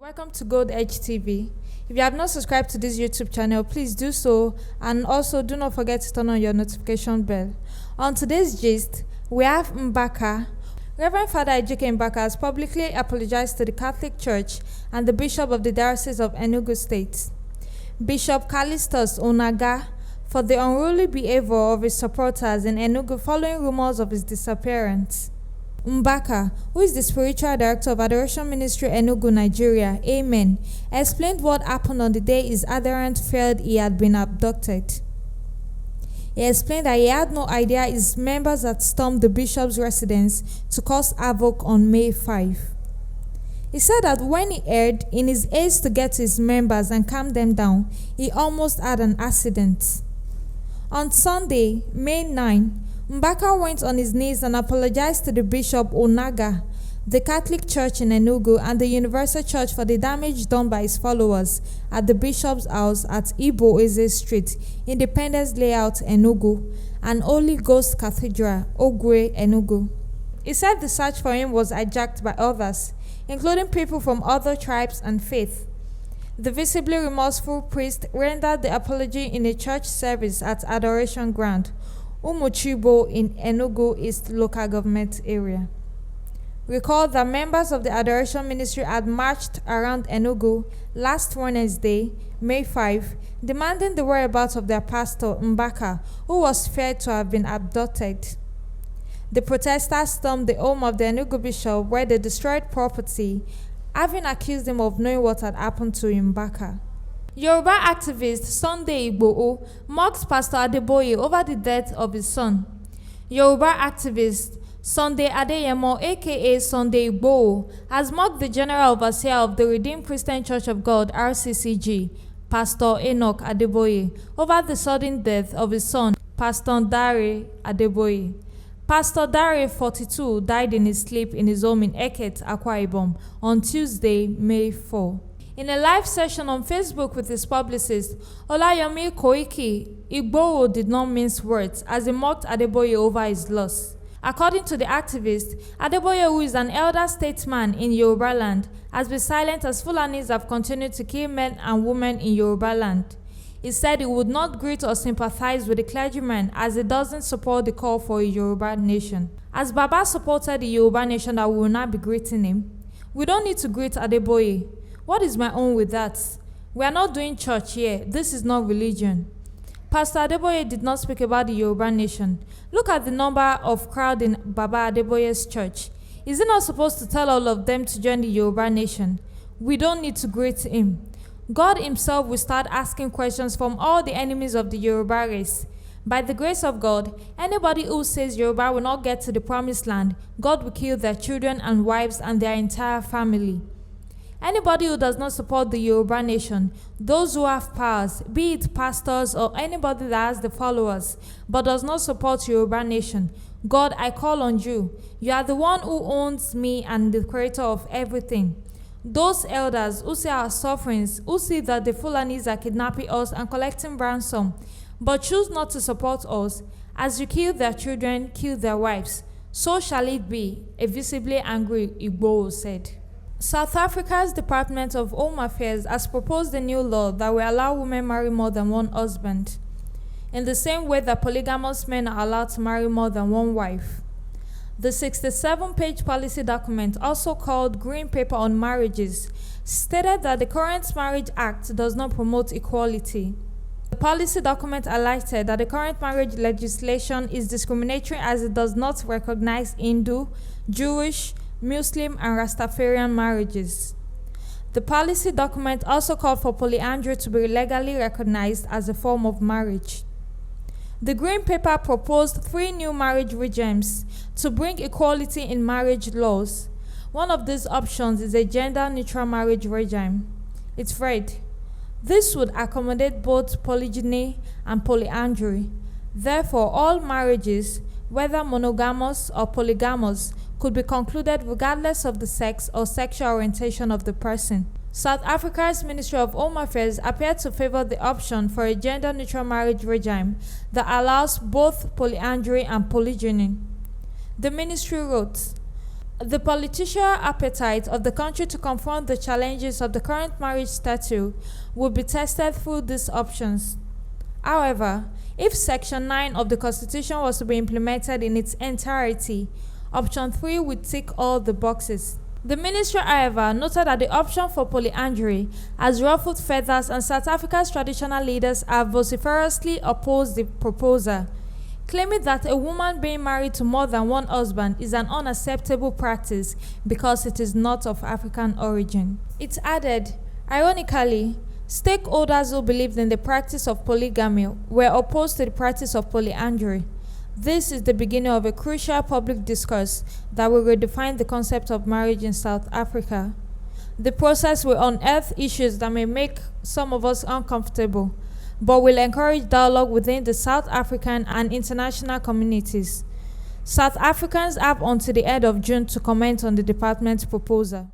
Welcome to GOLDEDGE TV. If you have not subscribed to this YouTube channel, please do so, and also do not forget to turn on your notification bell. On today's gist, we have Mbaka. Reverend Father Ejike Mbaka has publicly apologized to the Catholic Church and the Bishop of the Diocese of Enugu State, Bishop Callistus Onaga, for the unruly behavior of his supporters in Enugu following rumors of his disappearance. Mbaka, who is the spiritual director of Adoration Ministry Enugu, Nigeria, Amen, explained what happened on the day his adherent felt he had been abducted. He explained that he had no idea his members had stormed the bishop's residence to cause havoc on May 5. He said that when he heard, in his haste to get to his members and calm them down, he almost had an accident. On Sunday, May 9, Mbaka went on his knees and apologized to the Bishop Onaga, the Catholic Church in Enugu, and the Universal Church for the damage done by his followers at the Bishop's house at Igboho Street, Independence Layout, Enugu, and Holy Ghost Cathedral, Ogwe, Enugu. He said the search for him was hijacked by others, including people from other tribes and faiths. The visibly remorseful priest rendered the apology in a church service at Adoration Ground, Umuchibo in Enugu East local government area. Recall that members of the Adoration Ministry had marched around Enugu last Wednesday, May 5, demanding the whereabouts of their pastor, Mbaka, who was feared to have been abducted. The protesters stormed the home of the Enugu bishop, where they destroyed property, having accused him of knowing what had happened to Mbaka. Yoruba activist Sunday Igboho mocked Pastor Adeboye over the death of his son. Yoruba activist Sunday Adeyemo, aka Sunday Igboho, has mocked the General Overseer of the Redeemed Christian Church of God (RCCG), Pastor Enoch Adeboye, over the sudden death of his son, Pastor Dare Adeboye. Pastor Dare, 42, died in his sleep in his home in Eket, Akwa Ibom, on Tuesday, May 4. In a live session on Facebook with his publicist, Olayomi Koiki, Igboho did not mince words as he mocked Adeboye over his loss. According to the activist, Adeboye, who is an elder statesman in Yoruba land, has been silent as Fulanis have continued to kill men and women in Yoruba land. He said he would not greet or sympathize with the clergyman as he doesn't support the call for a Yoruba nation. As Baba supported the Yoruba nation, that we will not be greeting him. We don't need to greet Adeboye. What is my own with that? We are not doing church here. This is not religion. Pastor Adeboye did not speak about the Yoruba nation. Look at the number of crowd in Baba Adeboye's church. Is he not supposed to tell all of them to join the Yoruba nation? We don't need to greet him. God himself will start asking questions from all the enemies of the Yoruba race. By the grace of God, anybody who says Yoruba will not get to the promised land, God will kill their children and wives and their entire family. Anybody who does not support the Yoruba nation, those who have powers, be it pastors or anybody that has the followers, but does not support Yoruba nation, God, I call on you. You are the one who owns me and the creator of everything. Those elders who see our sufferings, who see that the Fulanis are kidnapping us and collecting ransom, but choose not to support us, as you kill their children, kill their wives, so shall it be, a visibly angry Igboho said. South Africa's Department of Home Affairs has proposed a new law that will allow women marry more than one husband, in the same way that polygamous men are allowed to marry more than one wife. The 67-page policy document, also called Green Paper on Marriages, stated that the current Marriage Act does not promote equality. The policy document highlighted that the current marriage legislation is discriminatory as it does not recognize Hindu, Jewish, Muslim, and Rastafarian marriages. The policy document also called for polyandry to be legally recognized as a form of marriage. The Green Paper proposed 3 new marriage regimes to bring equality in marriage laws. One of these options is a gender-neutral marriage regime. It read, "This would accommodate both polygyny and polyandry. Therefore, all marriages, whether monogamous or polygamous, could be concluded regardless of the sex or sexual orientation of the person." South Africa's Ministry of Home Affairs appeared to favor the option for a gender-neutral marriage regime that allows both polyandry and polygyny. The ministry wrote, The political appetite of the country to confront the challenges of the current marriage statute will be tested through these options. However, if Section 9 of the Constitution was to be implemented in its entirety, Option 3 would tick all the boxes. The ministry, however, noted that the option for polyandry has ruffled feathers and South Africa's traditional leaders have vociferously opposed the proposal, claiming that a woman being married to more than one husband is an unacceptable practice because it is not of African origin. It added, ironically, stakeholders who believed in the practice of polygamy were opposed to the practice of polyandry. This is the beginning of a crucial public discourse that will redefine the concept of marriage in South Africa. The process will unearth issues that may make some of us uncomfortable, but will encourage dialogue within the South African and international communities. South Africans have until the end of June to comment on the department's proposal.